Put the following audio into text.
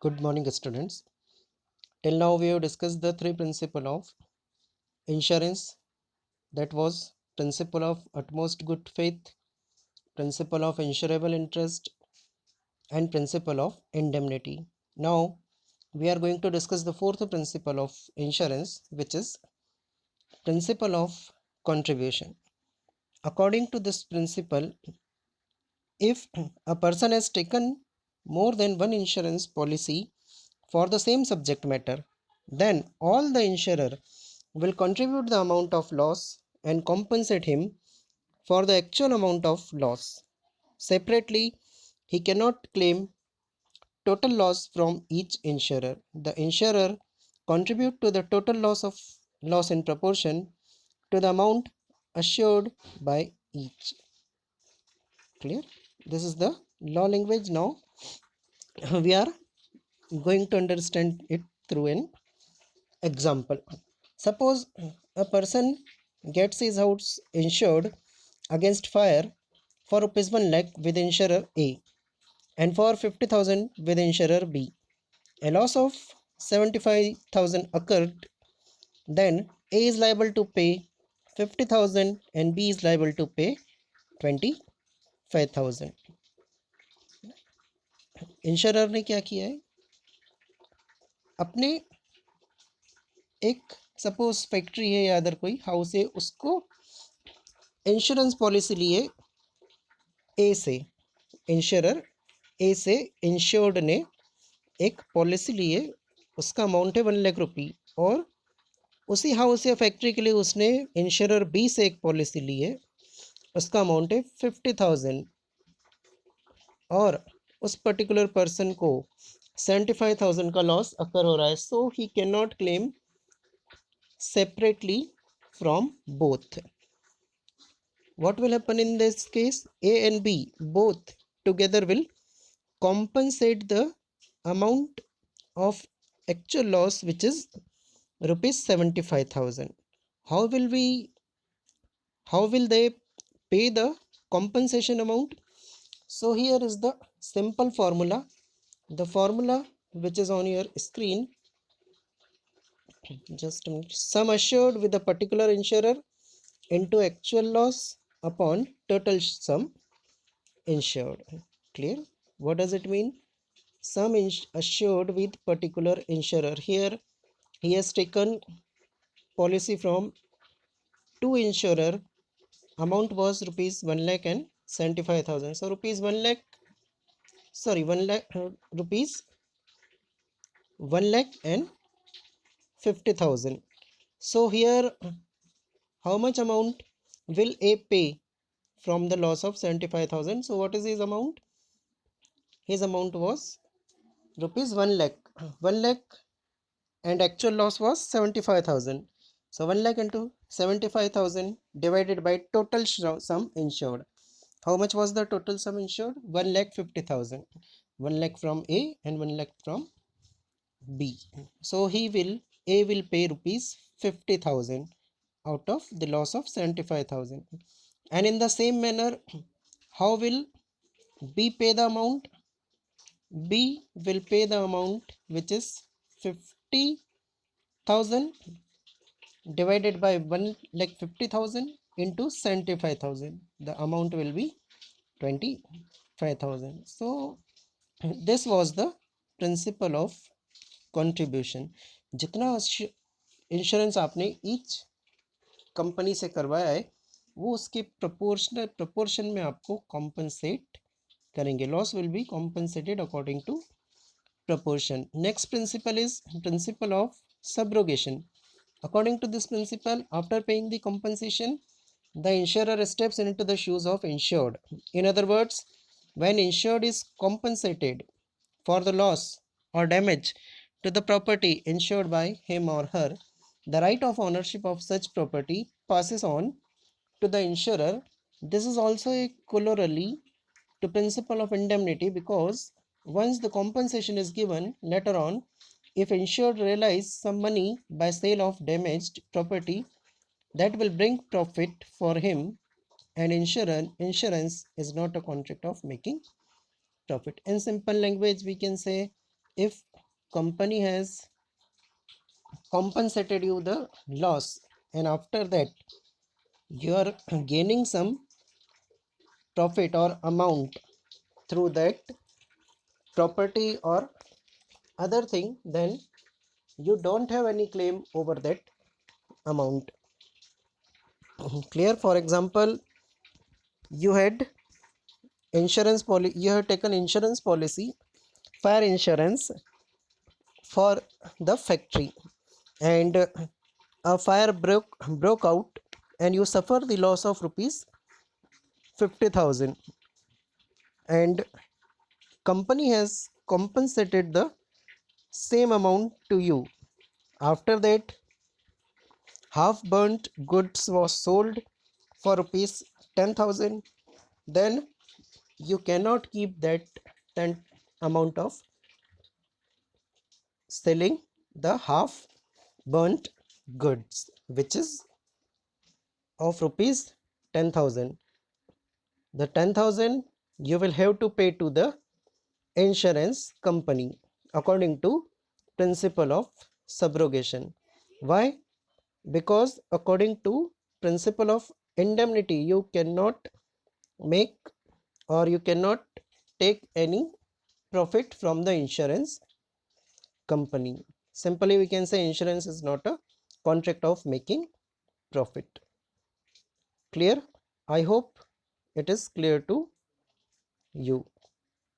Good morning, students. Till now, we have discussed the three principles of insurance. That was principle of utmost good faith, principle of insurable interest, and principle of indemnity. Now, we are going to discuss the fourth principle of insurance, which is principle of contribution. According to this principle, if a person has taken more than one insurance policy for the same subject matter, then all the insurer will contribute the amount of loss and compensate him for the actual amount of loss. Separately, he cannot claim total loss from each insurer. The insurer contribute to the total loss in proportion to the amount assured by each. Clear? This is the law language. Now we are going to understand it through an example. Suppose a person gets his house insured against fire for rupees 1 lakh with insurer A and for 50,000 with insurer B. A loss of 75,000 occurred, then A is liable to pay 50,000 and B is liable to pay 25,000. Insurer ने क्या किया है, अपने एक suppose factory है या other कोई house है, उसको इंश्योरेंस पॉलिसी लिए ए से, इंश्योरर ए से इंश्योर्ड ने एक पॉलिसी ली है, उसका अमाउंट है 1 लाख रुपी, और उसी हाउस या फैक्ट्री के लिए उसने इंश्योरर बी से एक पॉलिसी ली है, उसका अमाउंट है 50,000, और उस पर्टिकुलर पर्सन को 75,000 का लॉस अकर हो रहा है. So he can not claim separately from both. What will happen in this case? A and B both together will compensate the amount of actual loss, which is rupees 75,000. How will they pay the compensation amount? So here is the simple formula. The formula which is on your screen. Just a minute. Sum assured with a particular insurer into actual loss upon total sum insured. Clear? What does it mean? Sum assured with particular insurer. Here he has taken policy from two insurer. Amount was rupees 1 lakh and 75,000. So rupees 1 lakh, sorry, 1 lakh rupees 1 lakh and 50,000. So here how much amount will A pay from the loss of 75,000? So what is his amount? His amount was rupees 1 lakh. 1 lakh and actual loss was 75,000. So 1 lakh into 75,000 divided by total sum insured. How much was the total sum insured? 1 lakh 50,000. 1 lakh from A and 1 lakh from B. So A will pay rupees 50,000 out of the loss of 75,000. And in the same manner, how will B pay the amount? B will pay the amount which is 50,000 divided by 1 lakh 50,000 into 75,000. The amount will be 25,000. So this was the principle of contribution. जितना insurance आपने each company से करवाया है, वो उसके proportion में आपको compensate करेंगे. Loss will be compensated according to proportion. Next principle is principle of subrogation. According to this principle, after paying the compensation, the insurer steps into the shoes of insured. In other words, when insured is compensated for the loss or damage to the property insured by him or her, the right of ownership of such property passes on to the insurer. This is also a corollary to principle of indemnity, because once the compensation is given later on, if insured realize some money by sale of damaged property, that will bring profit for him, and insurance is not a contract of making profit. In simple language, we can say, if company has compensated you the loss, and after that you are gaining some profit or amount through that property or other thing, then you don't have any claim over that amount. Clear? For example, you had you have taken insurance policy, fire insurance, for the factory, and a fire broke out and you suffer the loss of rupees 50,000, and company has compensated the same amount to you. After that, half burnt goods was sold for rupees 10,000. Then you cannot keep that 10 amount of selling the half burnt goods, which is of rupees 10,000. The 10,000 you will have to pay to the insurance company according to principle of subrogation. Why? Because according to principle of indemnity, you cannot make or you cannot take any profit from the insurance company. Simply we can say insurance is not a contract of making profit. Clear? I hope it is clear to you.